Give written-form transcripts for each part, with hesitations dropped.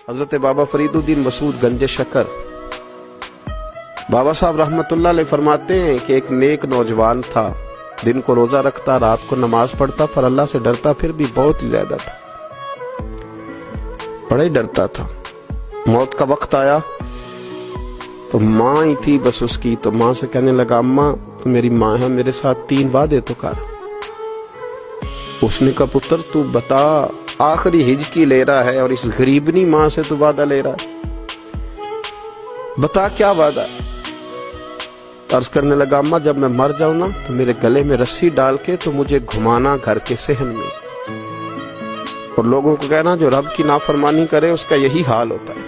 حضرت بابا فریدالدین مسعود گنج شکر بابا صاحب رحمتullah علیہ فرماتے ہیں کہ ایک نیک نوجوان تھا، دن کو روزہ رکھتا، رات کو نماز پڑھتا، پر اللہ سے ڈرتا پھر بھی بہت ہی زیادہ تھا، بڑا ہی ڈرتا تھا۔ موت کا وقت آیا تو ماں ہی تھی بس اس کی، تو ماں سے کہنے لگا اماں تو میری ماں ہے، میرے ساتھ 3 وعدے تو کر۔ اس نے کہا پتر تو بتا، آخری ہجکی لے رہا ہے اور اس غریبنی ماں سے تو وعدہ لے رہا ہے، بتا کیا وعدہ ہے؟ عرض کرنے لگا اماں جب میں مر جاؤں نا تو میرے گلے میں رسی ڈال کے تو مجھے گھمانا گھر کے صحن میں، اور لوگوں کو کہنا جو رب کی نافرمانی کرے اس کا یہی حال ہوتا ہے۔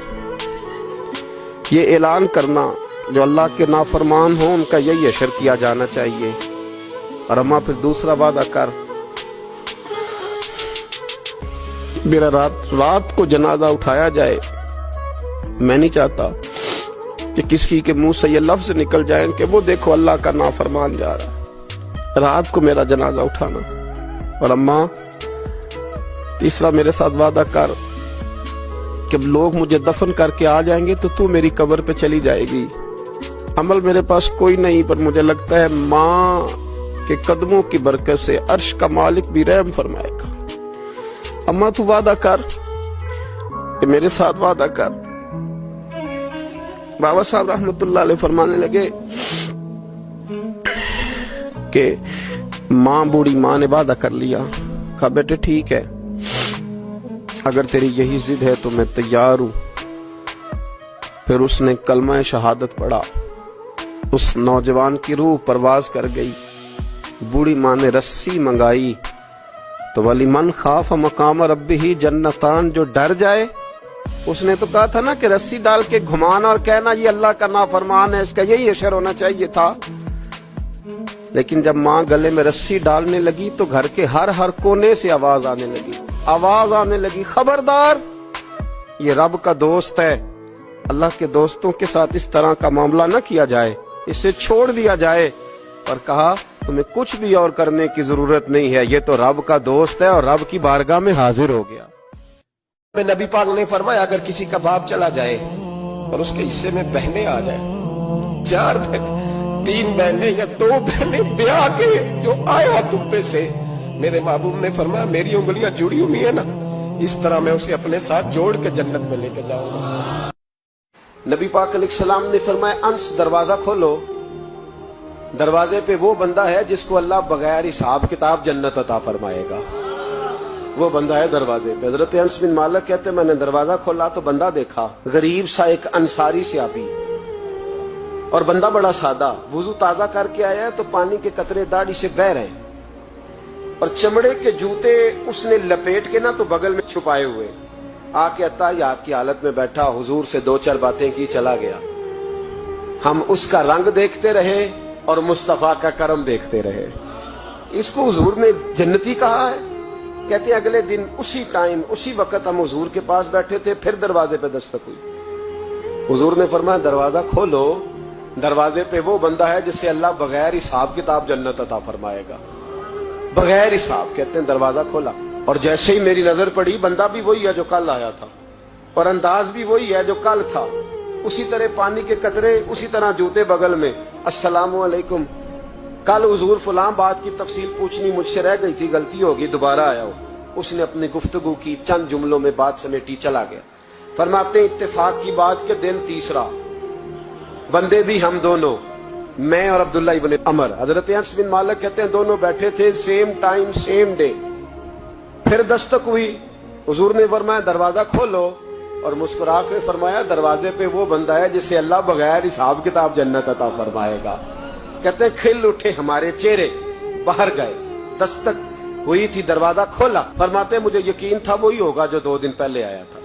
یہ اعلان کرنا جو اللہ کے نافرمان ہوں ان کا یہی اشر کیا جانا چاہیے۔ اور اماں پھر دوسرا وعدہ کر، میرا رات کو جنازہ اٹھایا جائے، میں نہیں چاہتا کہ کسی کے منہ سے یہ لفظ نکل جائیں کہ وہ دیکھو اللہ کا نافرمان جا رہا ہے، رات کو میرا جنازہ اٹھانا۔ اور اماں تیسرا میرے ساتھ وعدہ کر کہ لوگ مجھے دفن کر کے آ جائیں گے تو میری قبر پہ چلی جائے گی، عمل میرے پاس کوئی نہیں، پر مجھے لگتا ہے ماں کے قدموں کی برکت سے عرش کا مالک بھی رحم فرمائے گا۔ اماں تو وعدہ کر کہ میرے ساتھ وعدہ کر۔ بابا صاحب رحمتullah علیہ فرمانے لگے کہ بوڑھی ماں نے وعدہ کر لیا، کہا بیٹے ٹھیک ہے، اگر تیری یہی ضد ہے تو میں تیار ہوں۔ پھر اس نے کلمہ شہادت پڑھا، اس نوجوان کی روح پرواز کر گئی۔ بوڑھی ماں نے رسی منگائی تو وَلِمَنْ خَافَ مَقَامَ رَبِّهِ جنتان، جو ڈر جائے، اس نے تو کہا تھا نا کہ رسی ڈال کے گھمانا اور کہنا یہ اللہ کا نافرمان ہے، اس کا یہی اشر ہونا چاہیے تھا۔ لیکن جب ماں گلے میں رسی ڈالنے لگی تو گھر کے ہر کونے سے آواز آنے لگی، خبردار یہ رب کا دوست ہے، اللہ کے دوستوں کے ساتھ اس طرح کا معاملہ نہ کیا جائے، اسے چھوڑ دیا جائے۔ اور کہا تمہیں کچھ بھی اور کرنے کی ضرورت نہیں ہے، یہ تو رب کا دوست ہے اور رب کی بارگاہ میں حاضر ہو گیا۔ نبی پاک نے فرمایا اگر کسی کا باپ چلا جائے اور اس کے حصے میں بہنیں آ جائیں، 4 بہنیں، 3 بہنیں یا 2 بہنیں بیاہ کے جو آیا تم پہ سے، میرے محبوب نے فرمایا میری انگلیاں جڑی ہوئی ہیں نا، اس طرح میں اسے اپنے ساتھ جوڑ کے جنت میں لے کے جاؤں گا۔ نبی پاک علیہ السلام نے فرمایا انس دروازہ کھولو، دروازے پہ وہ بندہ ہے جس کو اللہ بغیر حساب کتاب جنت عطا فرمائے گا، وہ بندہ ہے دروازے پہ۔ حضرت انس بن مالک کہتے میں نے دروازہ کھولا تو بندہ دیکھا، غریب سا ایک انصاری صحابی، اور بندہ بڑا سادہ، وضو تازہ کر کے آیا ہے تو پانی کے قطرے داڑھی سے بہہ رہے ہیں، اور چمڑے کے جوتے اس نے لپیٹ کے نا تو بغل میں چھپائے ہوئے، آ کے اتحیات کی حالت میں بیٹھا، حضور سے 2-4 باتیں کی، چلا گیا۔ ہم اس کا رنگ دیکھتے رہے اور مصطفیٰ کا کرم دیکھتے رہے۔ اس کو حضور نے جنتی کہا ہے۔ کہتے ہیں اگلے دن اسی ٹائم اسی وقت ہم حضور کے پاس بیٹھے تھے، پھر دروازے پہ دستک ہوئی، حضور نے فرمایا دروازہ کھولو، دروازے پہ وہ بندہ ہے جسے اللہ بغیر حساب کتاب جنت عطا فرمائے گا، بغیر حساب۔ کہتے ہیں دروازہ کھولا اور جیسے ہی میری نظر پڑی، بندہ بھی وہی ہے جو کل آیا تھا اور انداز بھی وہی ہے جو کل تھا، اسی طرح پانی کے قطرے، اسی طرح جوتے بغل میں، السلام علیکم، کل حضور فلاں بات کی تفصیل پوچھنی مجھ سے رہ گئی تھی، غلطی ہوگی، دوبارہ آیا ہو۔ اس نے اپنی گفتگو کی، چند جملوں میں بات سمیٹی، چلا گیا۔ فرماتے ہیں اتفاق کی بات کہ دن تیسرا، بندے بھی ہم دونوں، میں اور عبداللہ ابن عمر، حضرت انس بن مالک کہتے ہیں دونوں بیٹھے تھے، سیم ٹائم سیم ڈے۔ پھر دستک ہوئی، حضور نے فرمایا دروازہ کھولو، اور مسکرا کے فرمایا دروازے پہ وہ بندہ ہے جسے اللہ بغیر حساب کتاب جنت عطا فرمائے گا۔ کہتے ہیں کھل اٹھے ہمارے چہرے، باہر گئے، دستک ہوئی تھی، دروازہ کھولا۔ فرماتے ہیں مجھے یقین تھا وہی ہوگا جو 2 دن پہلے آیا تھا،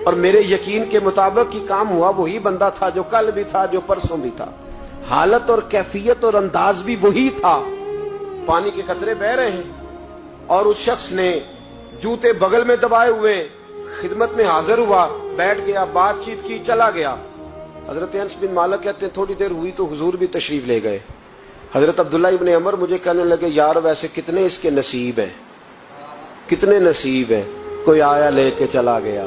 اور میرے یقین کے مطابق ہی کام ہوا، وہی بندہ تھا جو کل بھی تھا، جو پرسوں بھی تھا، حالت اور کیفیت اور انداز بھی وہی تھا۔ پانی کے قطرے بہ رہے ہیں اور اس شخص نے جوتے بغل میں دبائے ہوئے خدمت میں حاضر ہوا، بیٹھ گیا، بات چیت کی، چلا گیا۔ حضرت انس بن مالک کہتے ہیں تھوڑی دیر ہوئی تو حضور بھی تشریف لے گئے۔ حضرت عبداللہ ابن عمر مجھے کہنے لگے یار ویسے کتنے اس کے نصیب ہیں، کتنے نصیب ہیں، کوئی آیا لے کے چلا گیا،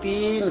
3